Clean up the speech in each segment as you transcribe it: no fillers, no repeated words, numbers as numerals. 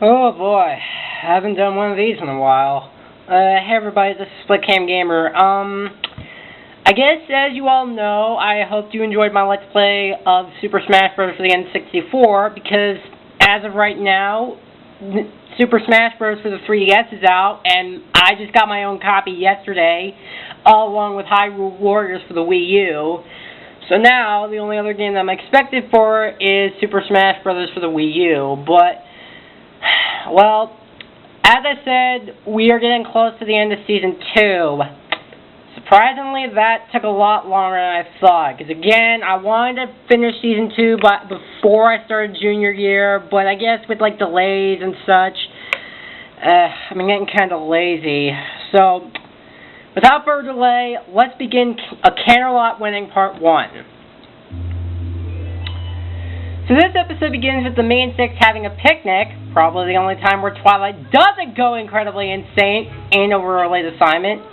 Oh boy, I haven't done one of these in a while. Hey everybody, this is SplitCam Gamer. I guess as you all know, I hope you enjoyed my Let's Play of Super Smash Bros. For the N64, because as of right now, Super Smash Bros. For the 3DS is out, and I just got my own copy yesterday, along with Hyrule Warriors for the Wii U. So now, the only other game that I'm expected for is Super Smash Bros. For the Wii U, but well, as I said, we are getting close to the end of Season 2. Surprisingly, that took a lot longer than I thought, because again, I wanted to finish Season 2 before I started junior year, but I guess with like delays and such, I'm getting kind of lazy. So, without further delay, let's begin A Canterlot Wedding Part 1. So this episode begins with the main six having a picnic, probably the only time where Twilight doesn't go incredibly insane in a related assignment.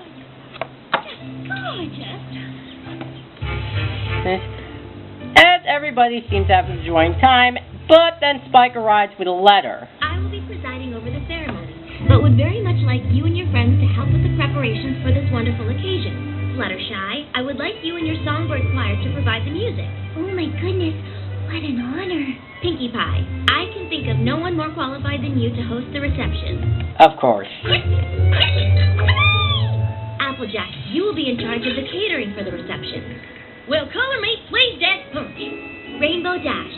As everybody seems to have enjoying time, but then Spike arrives with a letter. I will be presiding over the ceremony, but would very much like you and your friends to help with the preparations for this wonderful occasion. Fluttershy, I would like you and your songbird choir to provide the music. Oh my goodness. What an honor. Pinkie Pie, I can think of no one more qualified than you to host the reception. Of course. Applejack, you will be in charge of the catering for the reception. Will color me, please, Dad Punch. Rainbow Dash,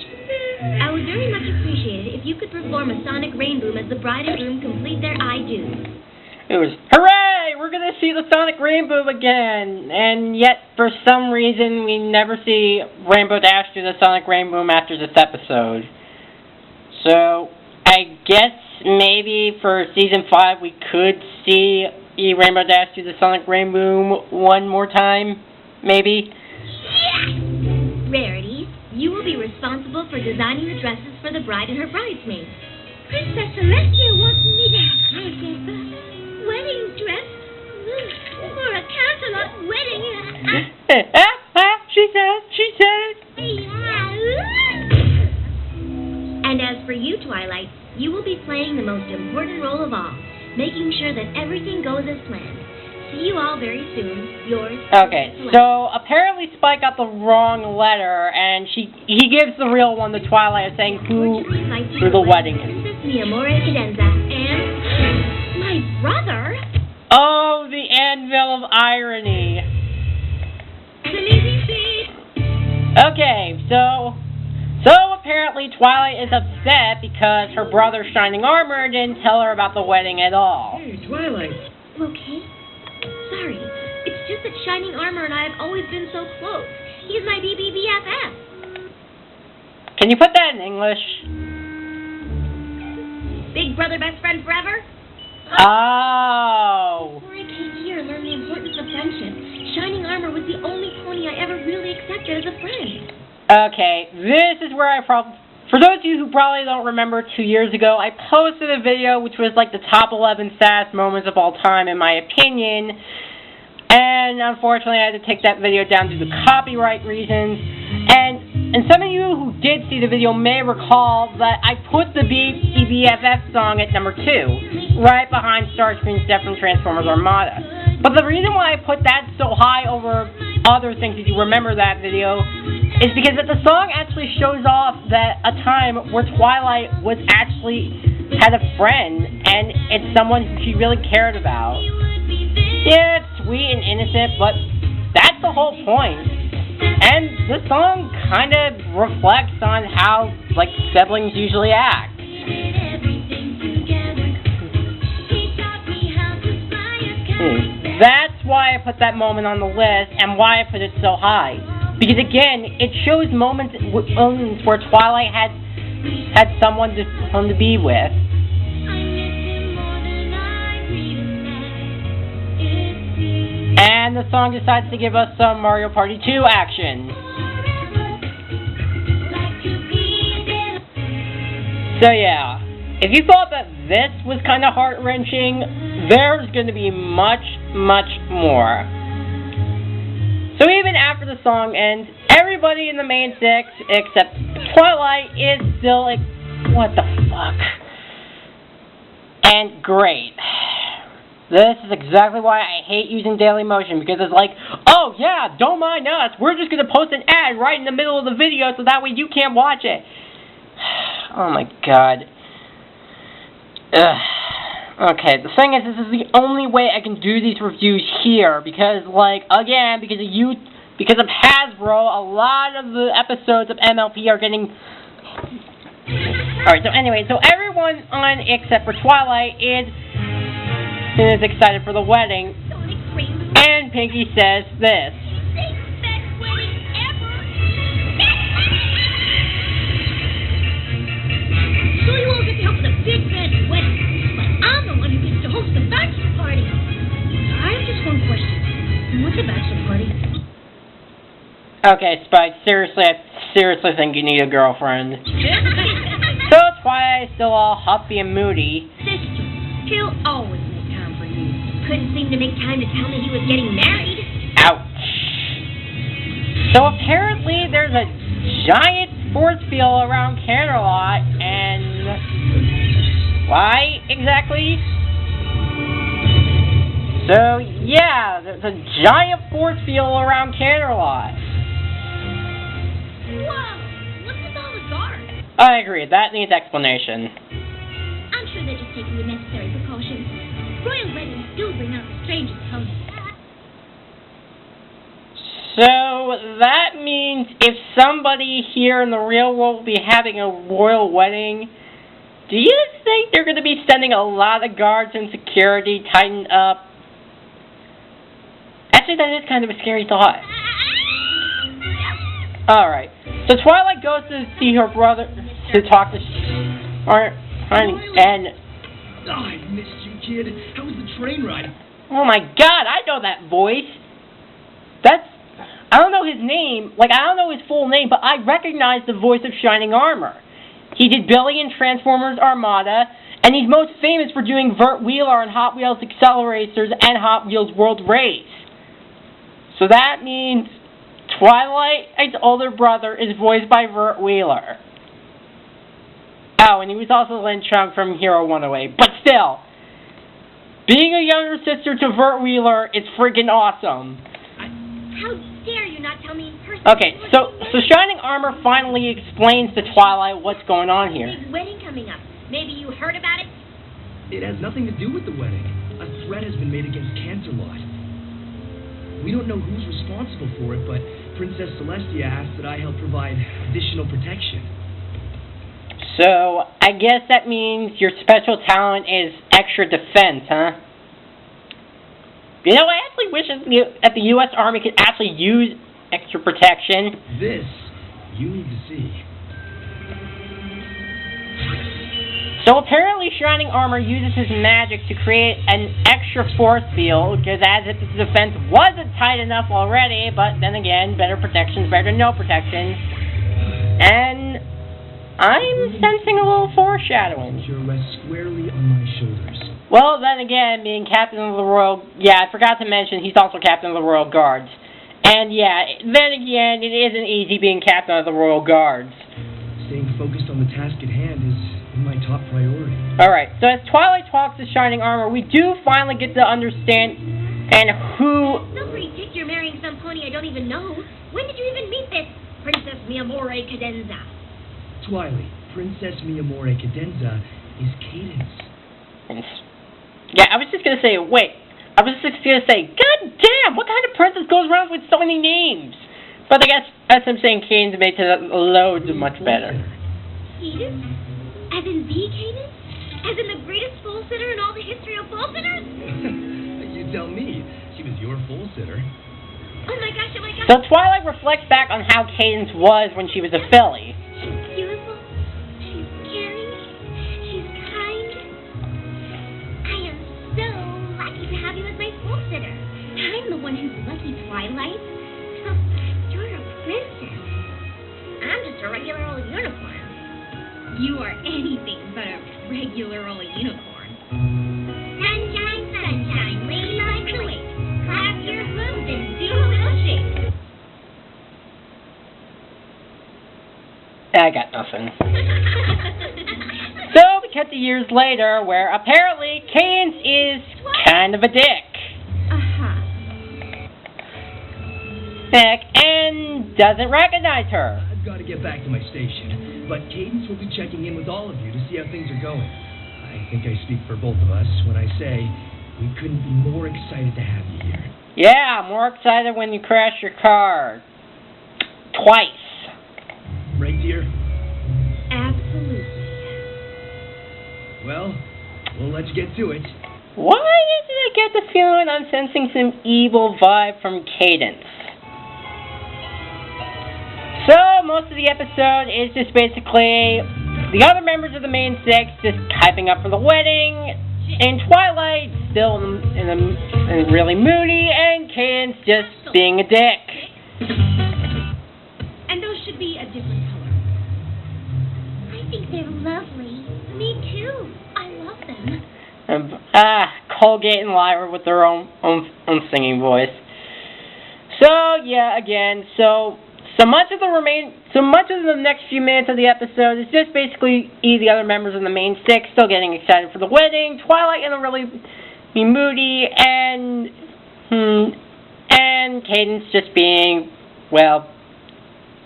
I would very much appreciate it if you could perform a sonic rainboom as the bride and groom complete their I do's. It was, hooray! We're gonna see the Sonic Rainbow again! And yet, for some reason, we never see Rainbow Dash do the Sonic Rainbow after this episode. So, I guess maybe for Season 5 we could see Rainbow Dash do the Sonic Rainbow one more time? Maybe? Yes! Rarity, you will be responsible for designing the dresses for the bride and her bridesmaids. Princess Celestia wants me to have a wedding dress for a Canterlot wedding. She said. And as for you, Twilight, you will be playing the most important role of all, making sure that everything goes as planned. See you all very soon. Yours. Okay, so apparently Spike got the wrong letter, and he gives the real one to Twilight, saying who the wedding is. Princess Mi Amore Cadenza and my brother. Oh, the anvil of irony. Okay, so apparently Twilight is upset because her brother's shining armor didn't tell her about the wedding at all. Hey, Twilight. Okay. Sorry. It's just that Shining Armor and I have always been so close. He's my BBBFF. Can you put that in English? Big brother, best friend forever? Oh. Before I came here and learned the importance of friendship, Shining Armor was the only pony I ever really accepted as a friend. Okay, this is where for those of you who probably don't remember 2 years ago, I posted a video which was like the top 11 saddest moments of all time in my opinion, and unfortunately I had to take that video down due to copyright reasons, and some of you who did see the video may recall that I put the BBFF song at number 2, right behind Starscream's Death from Transformers Armada. But the reason why I put that so high over other things, if you remember that video, is because that the song actually shows off that a time where Twilight had a friend, and it's someone who she really cared about. Yeah, it's sweet and innocent, but that's the whole point. And the song kind of reflects on how, like, siblings usually act. That's why I put that moment on the list, and why I put it so high. Because again, it shows moments where Twilight had someone to be with. And the song decides to give us some Mario Party 2 action. So yeah, if you thought that this was kind of heart-wrenching, there's going to be much, much more. So even after the song ends, everybody in the main six, except Twilight, is still like, what the fuck? And great. This is exactly why I hate using Daily Motion, because it's like, oh yeah, don't mind us, we're just going to post an ad right in the middle of the video so that way you can't watch it. Oh my god. Ugh. Okay, the thing is, this is the only way I can do these reviews here, because, like, again, because of Hasbro, a lot of the episodes of MLP are getting... Alright, so anyway, so everyone on except for Twilight is excited for the wedding, and Pinky says this. So you all get to help with a big fancy wedding, but I'm the one who gets to host the bachelor party. I have just one question. What's a bachelor party? Okay, Spike, seriously, I seriously think you need a girlfriend. So Twilight is still all huffy and moody. Sister, he'll always make time for you. Couldn't seem to make time to tell me he was getting married. Ouch. So apparently there's a giant sports field around Canterlot, and why exactly? So yeah, there's a giant sports field around Canterlot. Whoa, what's with all the guards? I agree, that needs explanation. I'm sure they're just taking the necessary precautions. Royal weddings do bring out the strangest hosts. So that means if somebody here in the real world will be having a royal wedding, do you think they're going to be sending a lot of guards and security tightened up? Actually, that is kind of a scary thought. Alright, so Twilight goes to see her brother to talk to and... Oh, I missed you, kid. How was the train ride? Oh my god, I know that voice. I don't know his name, I don't know his full name, but I recognize the voice of Shining Armor. He did Billy in Transformers Armada, and he's most famous for doing Vert Wheeler on Hot Wheels Acceleracers and Hot Wheels World Race. So that means Twilight's older brother is voiced by Vert Wheeler. Oh, and he was also Lin Chung from Hero 108, but still, being a younger sister to Vert Wheeler is freaking awesome. How dare you not tell me in person? Okay, so Shining Armor finally explains to Twilight what's going on here. Big wedding coming up. Maybe you heard about it? It has nothing to do with the wedding. A threat has been made against Canterlot. We don't know who's responsible for it, but Princess Celestia asked that I help provide additional protection. So, I guess that means your special talent is extra defense, huh? You know, I actually wish that the U.S. Army could actually use extra protection. This, you need to see. So apparently Shining Armor uses his magic to create an extra force field, because as if the defense wasn't tight enough already, but then again, better protection is better than no protection. And I'm sensing a little foreshadowing. You'll rest squarely on my shoulders. Well, then again, being Captain of the Royal... Yeah, I forgot to mention, he's also Captain of the Royal Guards. And yeah, then again, it isn't easy being Captain of the Royal Guards. Staying focused on the task at hand is my top priority. Alright, so as Twilight talks to Shining Armor, we do finally get to understand who... So pretty tick you're marrying some pony I don't even know. When did you even meet this Princess Miyamore Cadenza? Twilight, Princess Miyamore Cadenza is Cadence. Yeah, I was just gonna say, God damn, what kind of princess goes around with so many names? But I guess, as I'm saying, Cadence made it loads much better. Cadence? As in the Cadence? As in the greatest foal sitter in all the history of foal sitters? You tell me. She was your foal sitter. Oh my gosh, oh my gosh. So Twilight reflects back on how Cadence was when she was a filly. She's beautiful. She's caring. She's kind. I am so lucky to have you as my foal sitter. I'm the one who's lucky, Twilight. You're a princess. I'm just a regular old unicorn. You are anything but a regular old unicorn. Sunshine, sunshine, lay like a wave. Clap your hooves and do a little shake. I got nothing. So, cut to years later, where apparently Cadence is kind of a dick. And doesn't recognize her. I've got to get back to my station, but Cadence will be checking in with all of you to see how things are going. I think I speak for both of us when I say we couldn't be more excited to have you here. Yeah, more excited when you crash your car. Twice. Right, dear? Absolutely. Well, let's get to it. Why did I get the feeling I'm sensing some evil vibe from Cadence? So, most of the episode is just basically the other members of the main six just hyping up for the wedding, and Twilight still in really moody, and Cadence just being a dick. And those should be a different color. I think they're lovely. Me too. I love them. Colgate and Lyra with their own singing voice. So yeah, again, so much of the next few minutes of the episode is just basically the other members of the main six still getting excited for the wedding, Twilight in a really moody, and Cadence just being, well,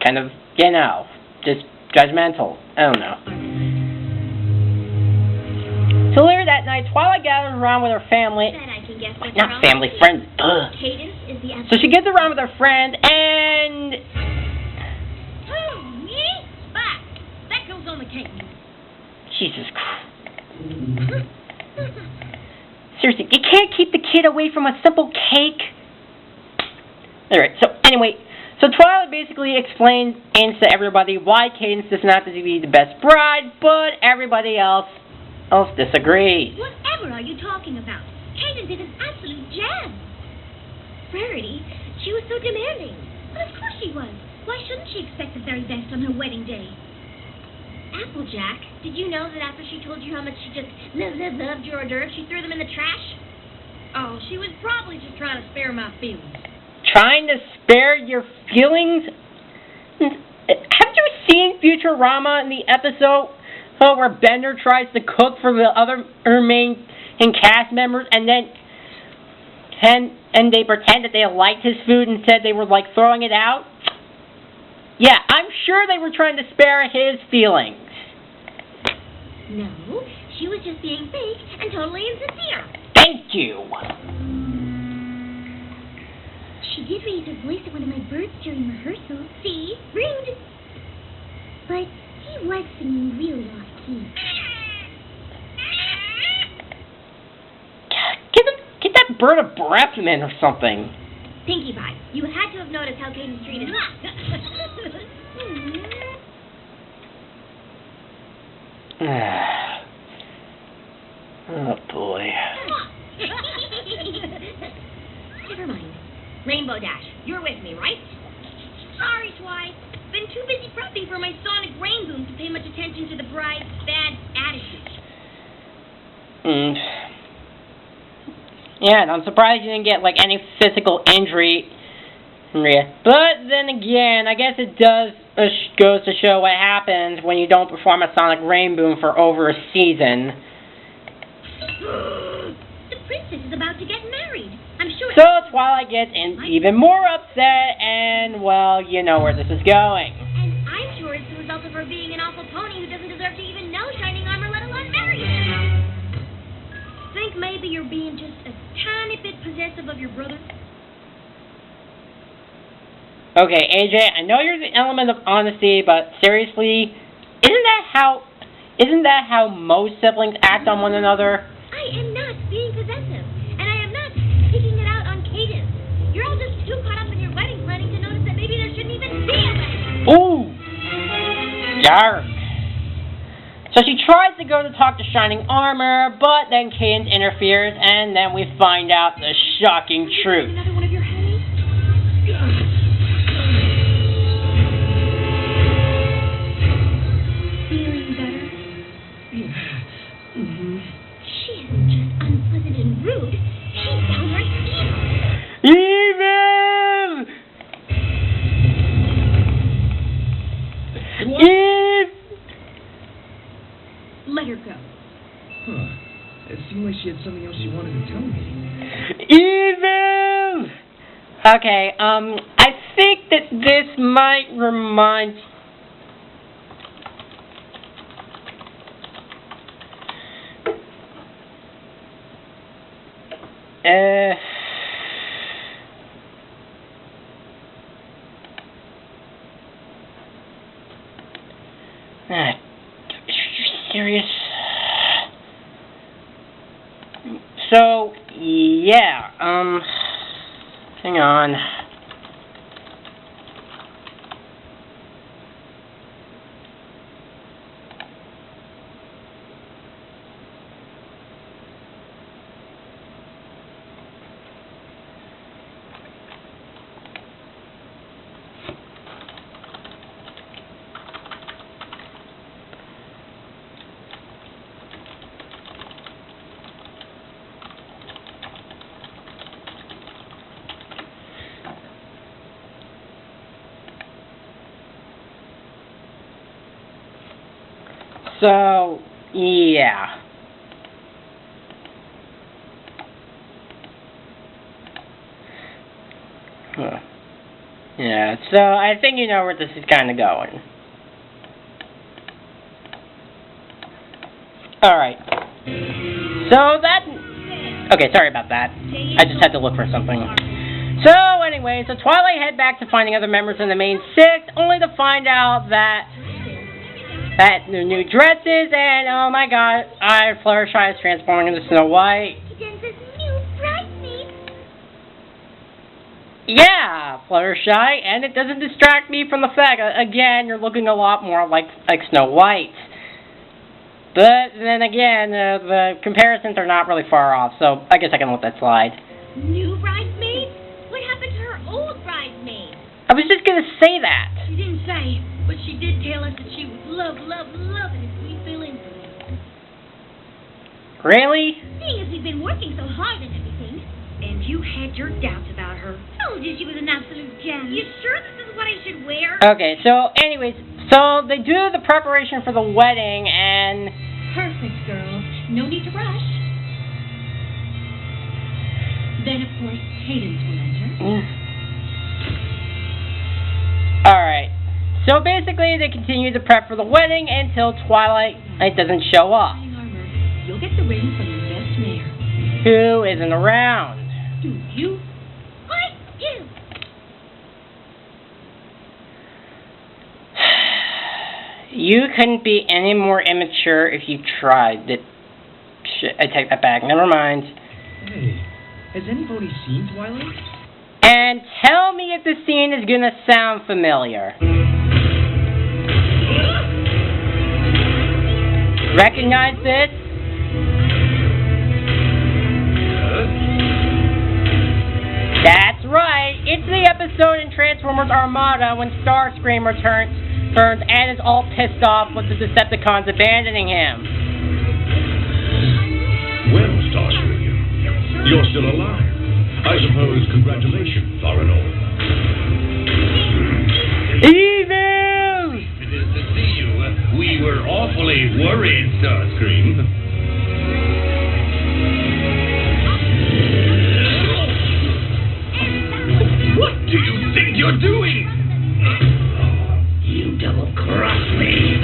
kind of, just judgmental. I don't know. So later that night, Twilight gathers around with her family. Then I can guess what Not family, friends. Ugh. Cadence is the So she gets around with her friend, and Who? Me? Back. That goes on the cake. Jesus Christ. Seriously, you can't keep the kid away from a simple cake? Alright, so anyway, so Twilight basically explains to everybody why Cadence does not have to be the best bride, but everybody else disagrees. Whatever are you talking about? Cadence is an absolute gem. Rarity, she was so demanding. But of course she was. Why shouldn't she expect the very best on her wedding day? Applejack, did you know that after she told you how much she just loved your hors d'oeuvres, she threw them in the trash? Oh, she was probably just trying to spare my feelings. Trying to spare your feelings? Haven't you seen Futurama in the episode where Bender tries to cook for the other main cast members, and they pretend that they liked his food and said they were like throwing it out? Yeah, I'm sure they were trying to spare his feelings. No, she was just being fake and totally insincere. Thank you. She did raise her voice at one of my birds during rehearsal. See? Rude. But he was singing really off-key. Get that bird a breath mint or something. Pinkie Pie, you had to have noticed how Cadence treated her. Oh boy. Never mind. Rainbow Dash, you're with me, right? Sorry, Twi. Been too busy prepping for my sonic rain boom to pay much attention to the bride's bad attitude. Yeah, and I'm surprised you didn't get like any physical injury. But then again, I guess it goes to show what happens when you don't perform a sonic rain boom for over a season. The princess is about to get married. I'm sure. So Twilight gets even more upset, and well, you know where this is going. And I'm sure it's the result of her being an awful pony who doesn't deserve to even know shining armor, let alone marry him. Think maybe you're being just a tiny bit possessive of your brother? Okay, AJ, I know you're the element of honesty, but seriously, isn't that how most siblings act on one another? I am not being possessive, and I am not taking it out on Cadence. You're all just too caught up in your wedding planning to notice that maybe there shouldn't even be a wedding. Ooh! Yark. So she tries to go to talk to Shining Armor, but then Cadence interferes, and then we find out the shocking truth. Another one of your honeys? Feeling better? Yeah. Mm-hmm. She isn't just unpleasant and rude. She's downright Evil! Eve! Let her go. Huh. It seemed like she had something else she wanted to tell me. Evil! Okay, I think that this might remind... Are you serious? So, yeah, hang on. So, yeah. Huh. Yeah, so I think you know where this is kind of going. Alright. So that... Okay, sorry about that. I just had to look for something. So, anyway, so Twilight head back to finding other members in the main six, only to find out that new dresses, and oh my god, Fluttershy is transforming into Snow White. Denza's new bridesmaid. Yeah, Fluttershy, and it doesn't distract me from the fact, again, you're looking a lot more like Snow White. But then again, the comparisons are not really far off, so I guess I can let that slide. New bridesmaid? What happened to her old bridesmaid? I was just gonna say that. She didn't say, but she did tell us that she was loving if we fell into it. Really? Seeing as we've been working so hard and everything. And you had your doubts about her. Told you she was an absolute gem. You sure this is what I should wear? Okay, so anyways, so they do the preparation for the wedding, and... Perfect, girl. No need to rush. Then, of course, Cadence will enter. Alright. So basically, they continue to prep for the wedding until Twilight doesn't show up. You'll get the ring from your best mare. Who isn't around? Do you? I do. You couldn't be any more immature if you tried. I take that back. Never mind. Hey, has anybody seen Twilight? And tell me if the scene is gonna sound familiar. Recognize this? That's right. It's the episode in Transformers Armada when Starscream turns and is all pissed off with the Decepticons abandoning him. Well, Starscream, you're still alive. I suppose congratulations are in order. Evil! It is to see you. We were awfully worried, Starscream. What do you think you're doing? You double-crossed me.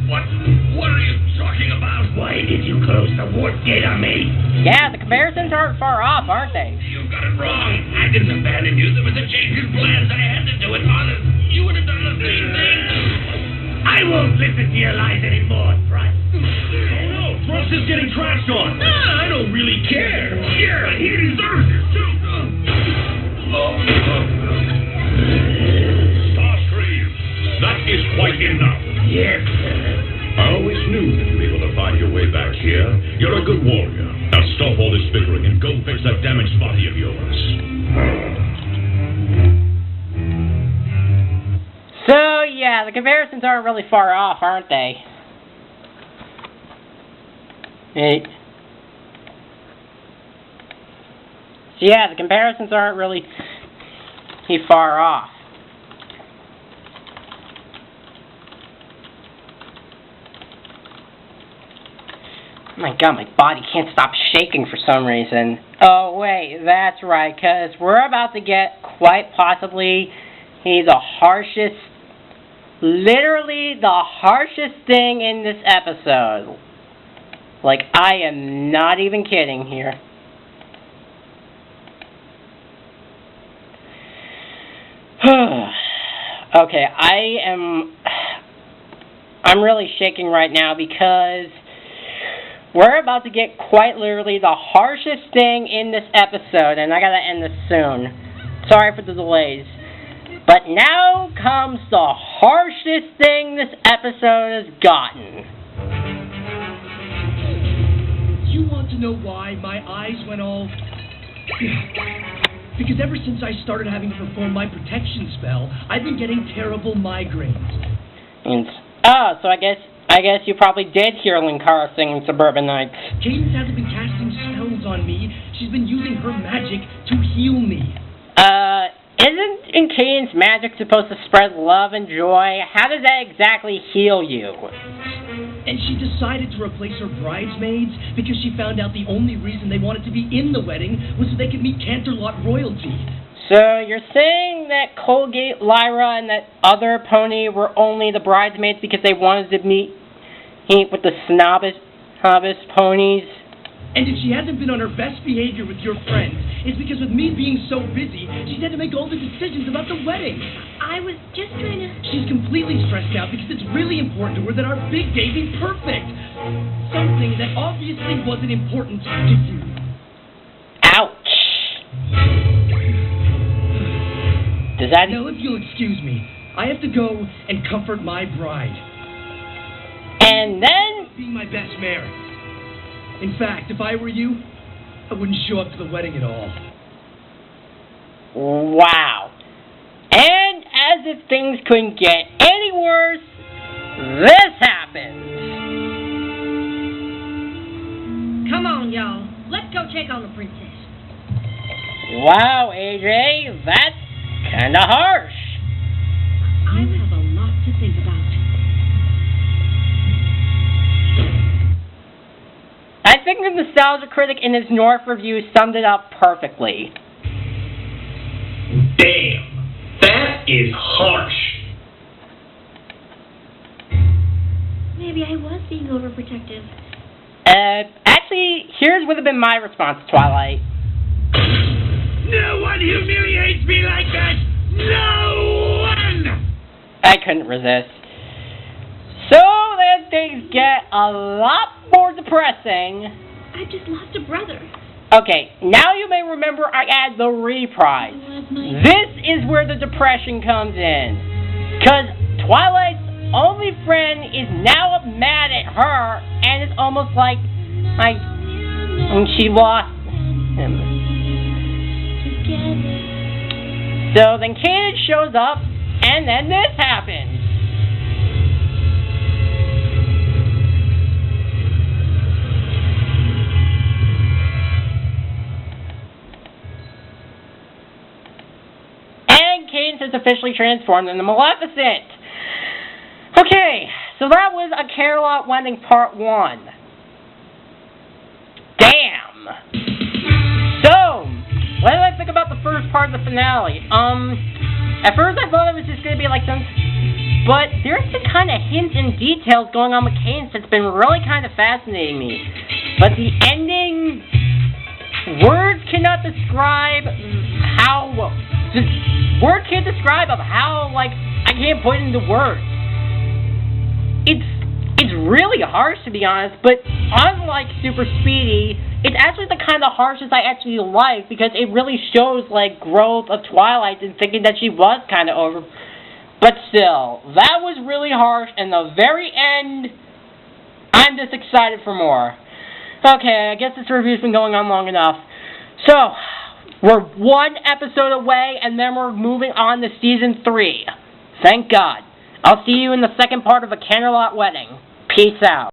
What are you talking about? Why did you close the warp gate on me? Yeah, the comparisons aren't far off, aren't they? You got it wrong. I didn't abandon you. There was a change in plans. I had to do it. Honest, you would have done the same thing. I won't listen to your lies anymore, Thrust. Oh no, Thrust is getting trashed on. I don't really care. Yeah, he deserves it too. Starscream, that is quite enough. Yes, sir. I always knew that you'd be able to find your way back here. You're a good warrior. Now stop all this bickering and go fix that damaged body of yours. So, yeah, the comparisons aren't really far off, aren't they? Hey. So, yeah, the comparisons aren't really far off. My god, my body can't stop shaking for some reason. Oh, wait, that's right, because we're about to get quite possibly the harshest, literally the harshest thing in this episode. Like, I am not even kidding here. Okay, I'm really shaking right now because we're about to get quite literally the harshest thing in this episode, and I gotta end this soon. Sorry for the delays. But now comes the harshest thing this episode has gotten. You want to know why my eyes went all... Because ever since I started having to perform my protection spell, I've been getting terrible migraines. So I guess you probably did hear Linkara singing Suburban Nights. Cadence hasn't been casting spells on me. She's been using her magic to heal me. Isn't Cadence magic supposed to spread love and joy? How does that exactly heal you? And she decided to replace her bridesmaids because she found out the only reason they wanted to be in the wedding was so they could meet Canterlot royalty. So you're saying that Colgate, Lyra, and that other pony were only the bridesmaids because they wanted to meet with the snobbish ponies? And if she hasn't been on her best behavior with your friends, it's because with me being so busy, she's had to make all the decisions about the wedding. I was just trying to... She's completely stressed out because it's really important to her that our big day be perfect. Something that obviously wasn't important to you. Ouch. Does that... Now, if you'll excuse me, I have to go and comfort my bride. And then... Being my best mare. In fact, if I were you, I wouldn't show up to the wedding at all. Wow. And as if things couldn't get any worse, this happened. Come on, y'all. Let's go check on the princess. Wow, AJ, that's kinda harsh. I have a lot to think about. I think the Nostalgia Critic in his North review summed it up perfectly. Damn, that is harsh. Maybe I was being overprotective. Actually, here's would have been my response, Twilight. No one humiliates me like that! No one! I couldn't resist. So then things get a lot more depressing. I just lost a brother. Okay, now you may remember I add the reprise. This is where the depression comes in. Because Twilight's only friend is now mad at her, and it's almost like she lost him. So then Cadence shows up, and then this happens. Cadence is officially transformed into Maleficent. Okay, so that was A Canterlot Wedding Part 1. Damn. So, what did I think about the first part of the finale? At first I thought it was just going to be like some... But there's some kind of hints and details going on with Cadence that's been really kind of fascinating me. But the ending... Words cannot describe how... Words can't describe of how, like, I can't put it into words. It's really harsh, to be honest, but unlike Super Speedy, it's actually the kind of harshness I actually like, because it really shows, like, growth of Twilight and thinking that she was kind of over. But still, that was really harsh, and the very end, I'm just excited for more. Okay, I guess this review's been going on long enough. So... We're one episode away, and then we're moving on to Season 3. Thank God. I'll see you in the second part of A Canterlot Wedding. Peace out.